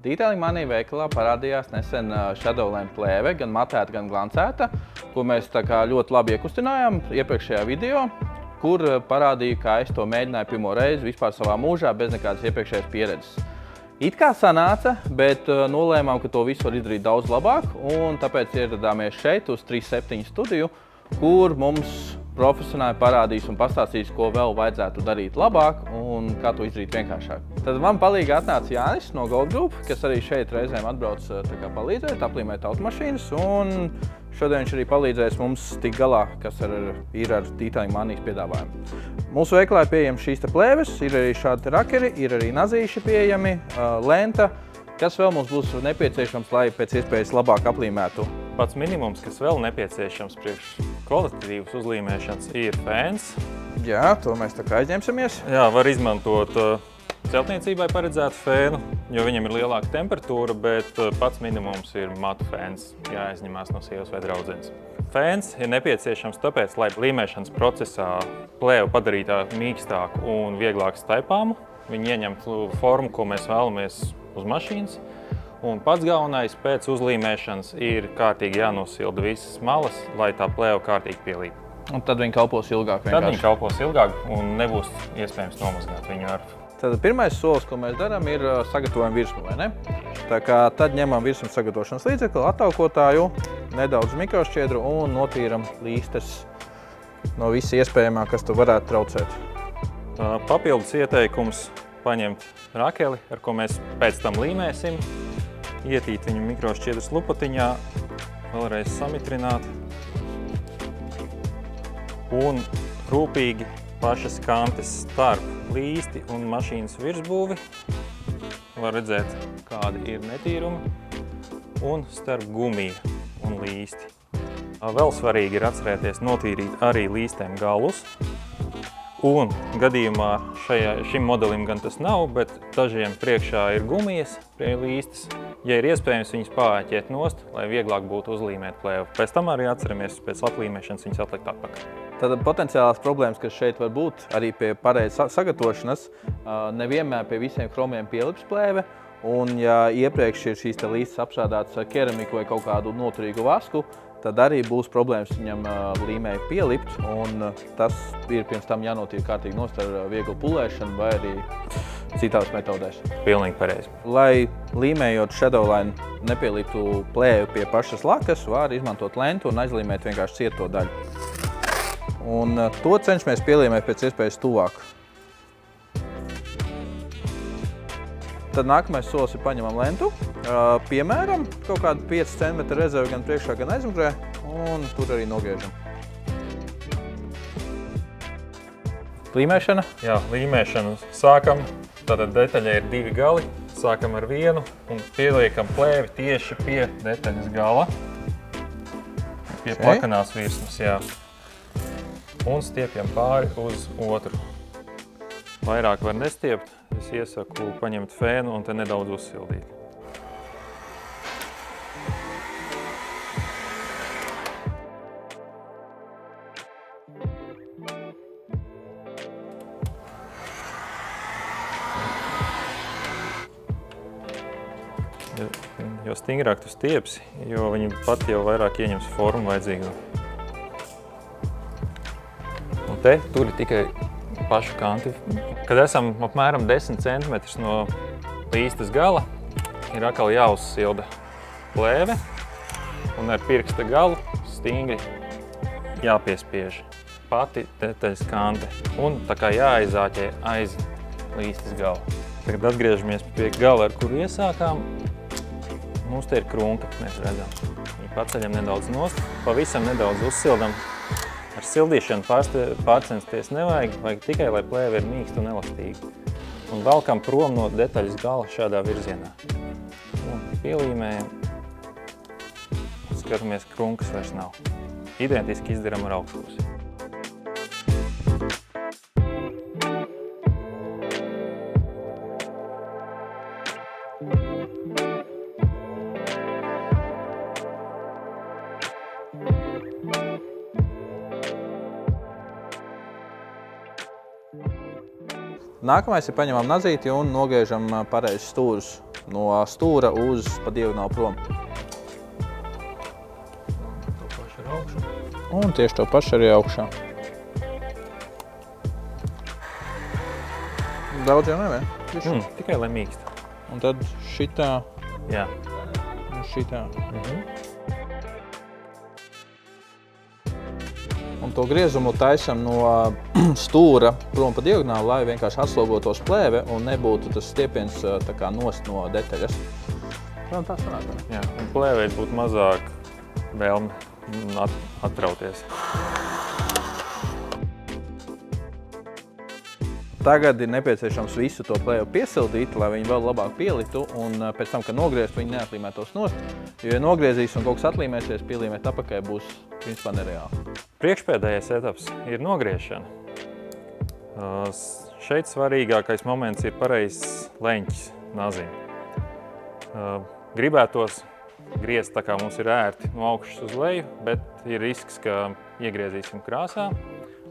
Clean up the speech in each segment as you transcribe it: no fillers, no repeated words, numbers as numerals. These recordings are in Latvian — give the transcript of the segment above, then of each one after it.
Detailingmanija veikalā parādījās nesen Shadowline plēve, gan matēta, gan glancēta, ko mēs ļoti labi iekustinājām iepriekšējā video, kur parādīju, kā es to mēģināju pirmo reizi vispār savā mūžā bez nekādas iepriekšējas pieredzes. It kā sanāca, bet nolēmām, ka to visu var izdarīt daudz labāk, un tāpēc ieradāmies šeit uz 37 studiju, kur mums profesionāli parādīs un pastāstīs, ko vēl vajadzētu darīt labāk un kā to izdarīt vienkāršāk. Tad man palīgā atnāca Jānis no Gold Group, kas arī šeit reizēm atbrauc palīdzēt, aplīmēt automašīnas, un šodien viņš arī palīdzēs mums tikt galā, kas ir ar Detailingmanijas piedāvājumu. Mūsu veikalā ir pieejami šīs plēves, ir arī šādi rakeri, ir arī nazīši pieejami, lenta. Kas vēl mums būs nepieciešams, lai pēc iespējas labāk aplīmētu? Pats minimums, kas vēl nepieciešams priekš kvalitatīvas uzlīmēšanas, ir fēns. Jā, to mēs tā kā aizņemsimies. Jā, var izmantot celtniecībai paredzētu fēnu, jo viņam ir lielāka temperatūra, bet pats minimums ir matu fēns, jāaizņemās no sievas vai draudzenes. Fēns ir nepieciešams tāpēc, lai līmēšanas procesā plēvu padarītu mīkstāku un vieglāk staipāmu. Viņi ieņemtu formu, ko mēs vēlamies uz mašīnas. Un pats galvenais pēc uzlīmēšanas ir kārtīgi jānosilda visas malas, lai tā plēva kārtīgi pielīp. Un tad viņi kalpos ilgāk vienkārši? Tad viņi kalpos ilgāk un nebūs iespējams nomazgāt viņu ar. Tad pirmais solis, ko mēs darām, ir sagatavojam virsmu, vai ne? Tā kā tad ņemam virsmas sagatavošanas līdzekli, attaukotāju, nedaudz mikrošķiedru un notīram līstes no visa iespējamā, kas tu varētu traucēt. Papildus ieteikums paņemt rakeli, ar ko mēs pēc tam līmēsim, ietīt viņu mikrošķiedras lupatiņā, vēlreiz samitrināt un rūpīgi pašas kantes starp līsti un mašīnas virsbūvi. Var redzēt, kādi ir netīrumi, un starp gumiju un līsti. Vēl svarīgi ir atcerēties notīrīt arī līstēm galus. Un gadījumā šim modelim gan tas nav, bet dažiem priekšā ir gumijas pie līstes. Ja ir iespējams, viņas pāķiet nost, lai vieglāk būtu uzlīmēt plēvu. Pēc tam arī atceramies pēc atlīmēšanas viņas atlikt atpakaļ. Tad potenciālās problēmas, kas šeit var būt, arī pie pareizas sagatavošanas, nevienmēr pie visiem kromiem pielips plēve. Un ja iepriekš ir šīs līstes apstrādātas ar keramiku vai kaut kādu noturīgu vasku, tad arī būs problēmas viņam līmēji pielipt, un tas ir pirms tam jānotīra kārtīgi nost ar vieglu pulēšanu vai arī citās metodēs. Pilnīgi pareizi. Lai līmējot Shadowline nepieliptu plēvi pie pašas lakas, var izmantot lentu un aizlīmēt vienkārši cieto daļu. Un to cenšamies pielīmēt pēc iespējas tuvāk. Tad nākamais solis ir paņemam lentu, piemēram, kaut kādu 5 cm rezervi gan priekšā, gan aizmugurē, un tur arī nogriežam. Līmēšana? Jā, līmēšanu sākam. Tātad detaļai ir 2 gali. Sākam ar vienu un pieliekam plēvi tieši pie detaļas gala. Pie plakanās virsmas, jā. Un stiepjam pāri uz otru. Vairāk var nestiept. Es iesaku paņemt fēnu un te nedaudz uzsildīt. Jo stingrāk tu stiepsi, jo viņi pat jau vairāk ieņems formu vajadzīgu. Un te tur ir tikai pašu kanti. Kad esam apmēram 10 cm no līstes gala, ir atkal jāuzsilda plēve un ar pirksta galu stingri jāpiespiež pati detaļas kante un tā kā jāaizāķē aiz līstes gala. Tagad atgriežamies pie gala, ar kuru iesākām. Mums te ir krunka, mēs redzam. Viņu paceļam nedaudz nost, pavisam nedaudz uzsildam. Ar sildīšanu pārcensties nevajag, vajag tikai, lai plēve ir mīksta un elastīga. Un velkam prom no detaļas gala šādā virzienā. Un pielīmējam. Skatāmies, ka krunkas vairs nav. Identiski izdaram ar augšpusi. Nākamais ir paņemam nazīti un nogriežam pareizi stūrus no stūra uz pa diagonāli prom. To pašu ar augšu. Un tieši to pašu arī augšā. Daudz jau nevien. Tikai lai mīkst. Un tad šitā. Jā. Un šitā. Un to griezumu taisam no stūra prom pa diagonāli, lai vienkārši atslogotos plēve un nebūtu tas stiepiens tā kā nost no detaļas. Un tā sanāk. Jā, un plēvei būtu mazāk vēlme atrauties. Tagad ir nepieciešams visu to plēvu piesildīt, lai viņi vēl labāk pielitu, un pēc tam, kad nogriezt, viņi neatlīmētos nost. Jo, ja nogriezīs un kaut kas atlīmēsies, pielīmēt apakai būs principā nereāli. Priekšpēdējais etaps ir nogriešana. Šeit svarīgākais moments ir pareizs leņķis nazim. Gribētos griezt tā kā mums ir ērti no augšas uz leju, bet ir risks, ka iegriezīsim krāsā.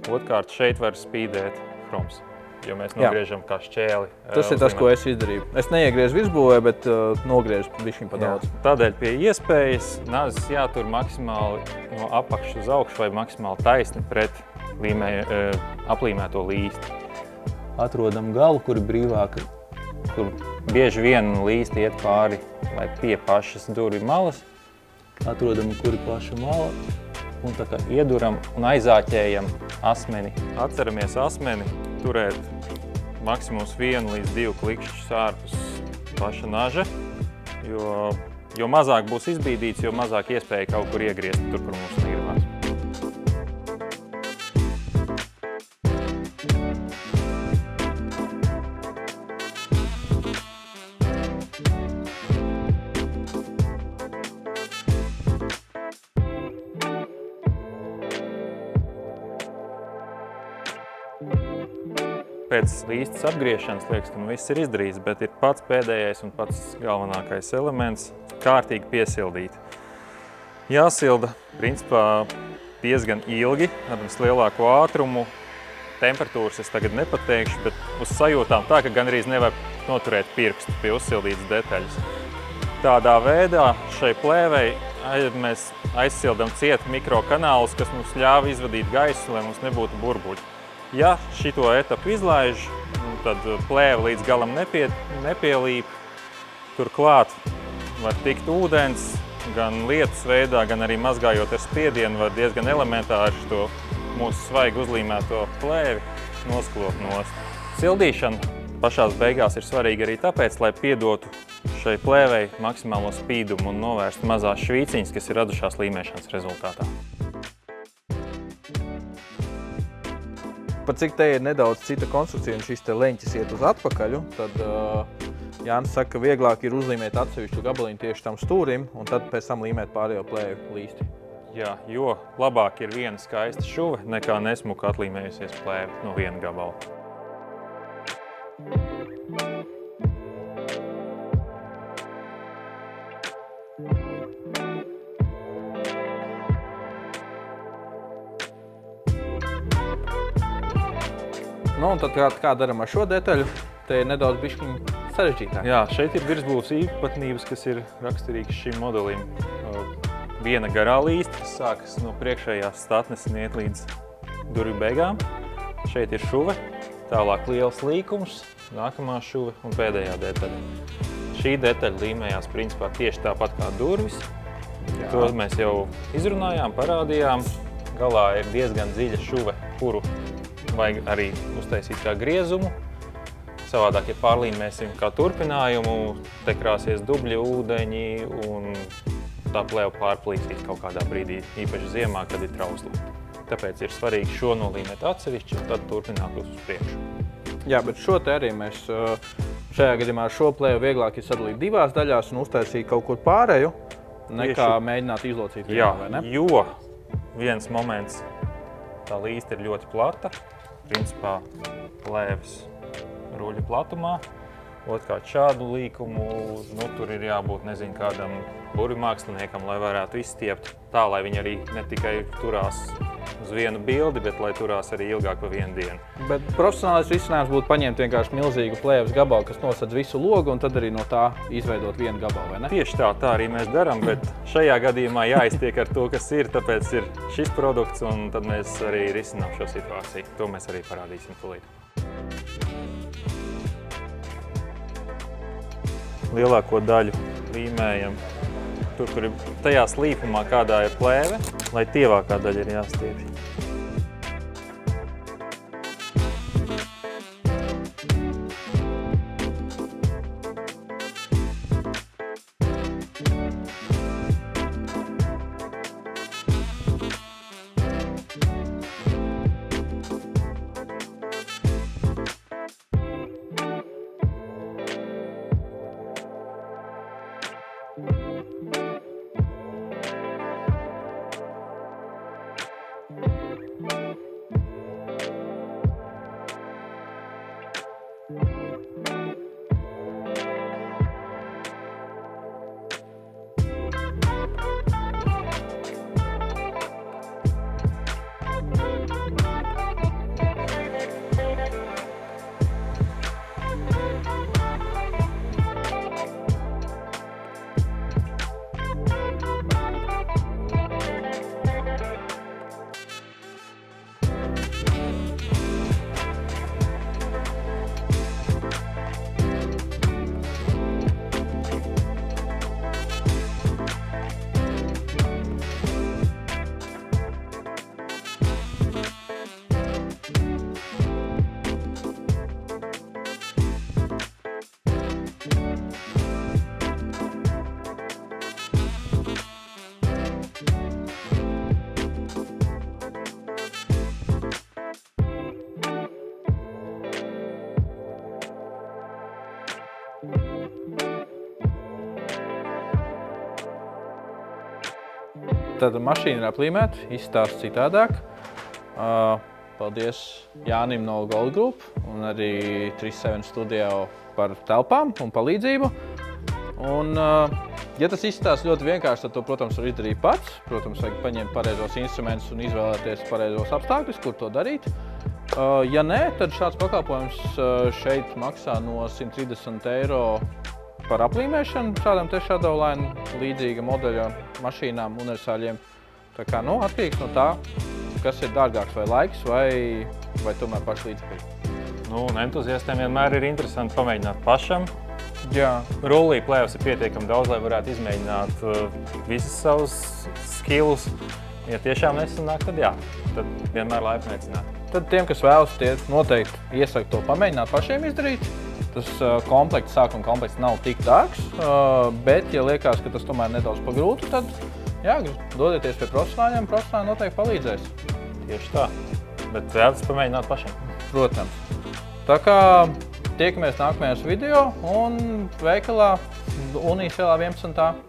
Otkārt šeit var spīdēt chroms, jo mēs nogriežam kā šķēli. Tas ir tas, ko es izdarīju. Es neiegriezu virsbūvē, bet nogriežu bišķiņ pa daudz. Tādēļ pie iespējas nazis jātur maksimāli no apakšas uz augšu vai maksimāli taisni pret aplīmēto līsti. Atrodam galu, kur ir brīvāk, kur bieži vien līsti iet pāri vai pie pašas durvju malas. Atrodam, kur ir plaša mala un tā kā ieduram un aizāķējam asmeni. Atceramies asmeni turēt maksimums 1 līdz 2 klikšķus ārpus paša naža, jo mazāk būs izbīdīts, jo mazāk iespēja kaut kur iegriezt tur, kur mums negribās. Pēc līstas apgriešanas liekas, ka viss ir izdarīts, bet ir pats pēdējais un pats galvenākais elements – kārtīgi piesildīt. Jāsilda, principā, diezgan ilgi, ar lielāku ātrumu. Temperatūras es tagad nepateikšu, bet uz sajūtām tā, ka gandrīz nevar noturēt pirkstu pie uzsildītas detaļas. Tādā veidā šai plēvei mēs aizsildam ciet mikrokanālus, kas mums ļāva izvadīt gaisu, lai mums nebūtu burbuļi. Ja šito etapu izlaiž, tad plēve līdz galam nepielīp. Turklāt var tikt ūdens, gan lietus veidā, gan arī mazgājot ar spiedienu, var diezgan elementāri to mūsu svaigi uzlīmēto plēvi nosklot nost. Sildīšana pašās beigās ir svarīga arī tāpēc, lai piedotu šai plēvei maksimālo spīdumu un novērstu mazās švīciņas, kas ir radušās līmēšanas rezultātā. Par cik te ir nedaudz cita konstrukcija un šis te leņķis iet uz atpakaļu, tad Jānis saka, ka vieglāk ir uzlīmēt atsevišķu gabaliņu tieši tam stūrim un tad pēc tam līmēt pārējo plēvi līsti. Jā, jo labāk ir viena skaista šuve nekā nesmuka atlīmējusies plēve no viena gabala. Nu, un tad kā daram ar šo detaļu, te ir nedaudz bišķiņ sarežģītāk. Jā, šeit ir virsbūves īpatnības, kas ir raksturīgas šim modelim. Viena garā līsta, kas sākas no priekšējās statnes un iet līdz durvju beigām. Šeit ir šuve, tālāk liels līkums, nākamā šuve un pēdējā detaļa. Šī detaļa līmējās principā tieši tāpat kā durvis. To mēs jau izrunājām, parādījām. Galā ir diezgan dziļa šuve, kuru vajag arī uztaisīt kā griezumu. Savādāk, ja pārlīmēsim kā turpinājumu, te krāsies dubļi, ūdeņi un tā plēva pārplīsīs kaut kādā brīdī, īpaši ziemā, kad ir trausli. Tāpēc ir svarīgi šo nolīmēt atsevišķi un tad turpināt uz priekšu. Jā, bet šo te arī mēs šajā gadījumā ar šo plēvu vieglāk ir sadalīt divās daļās un uztaisīt kaut kur pārēju, nekā mēģināt izlocīt vienā, vai ne? Jo viens moments, tā līsta ir ļoti plata, principā plēves ruļa platumā, Otrkārt šādu līkumu, nu, tur ir jābūt, nezinu, kādam burvimāksliniekam, lai varētu izstiept tā, lai viņi arī ne tikai turās uz vienu bildi, bet lai turās arī ilgāk par vienu dienu. Bet profesionālais risinājums būtu paņemt vienkārši milzīgu plēves gabalu, kas nosedz visu logu, un tad arī no tā izveidot vienu gabalu, vai ne? Tieši tā arī mēs darām, bet šajā gadījumā jāiztiek ar to, kas ir, tāpēc ir šis produkts, un tad mēs arī risinām šo situāciju. To mēs arī parādīsim tūlīt. Lielāko daļu līmējam tur, kur ir tajā slīpumā, kādā ir plēve, lai tievākā daļa ir jāstiepj. Tad mašīna ir aplīmēta, izstāsta citādāk. Paldies Jānim no Gold Group un arī 37 Studio par telpām un palīdzību. Un, ja tas izstāsta ļoti vienkārši, tad to, protams, var izdarīt pats. Protams, vajag paņemt pareizos instrumentus un izvēlēties pareizos apstākļus, kur to darīt. Ja nē, tad šāds pakalpojums šeit maksā no 130 € par aplīmēšanu šādam te Shadowline līdzīga modeļa mašīnām, universāļiem. Tā kā, nu, atkarīgs no tā, kas ir dārgāks, vai laiks, vai tomēr paši līdzekļi. Nu, un entuziastiem vienmēr ir interesanti pamēģināt pašam. Jā. Rullī plēves ir pietiekami daudz, lai varētu izmēģināt visas savus skillus. Ja tiešām nesanāk, tad jā, tad vienmēr laipni aicināt. Tad tiem, kas vēlas, tie noteikti iesaku to pamēģināt pašiem izdarīt. Tas sākuma komplekts nav tik dārgs, bet, ja liekas, ka tas tomēr nedaudz pagrūti, tad jā, dodieties pie profesionāļiem, profesionāļi noteikti palīdzēs. Tieši tā, bet vērts pamēģināt pašiem. Protams. Tā kā tiekamies nākamajās video un veikalā Unijas ielā 11.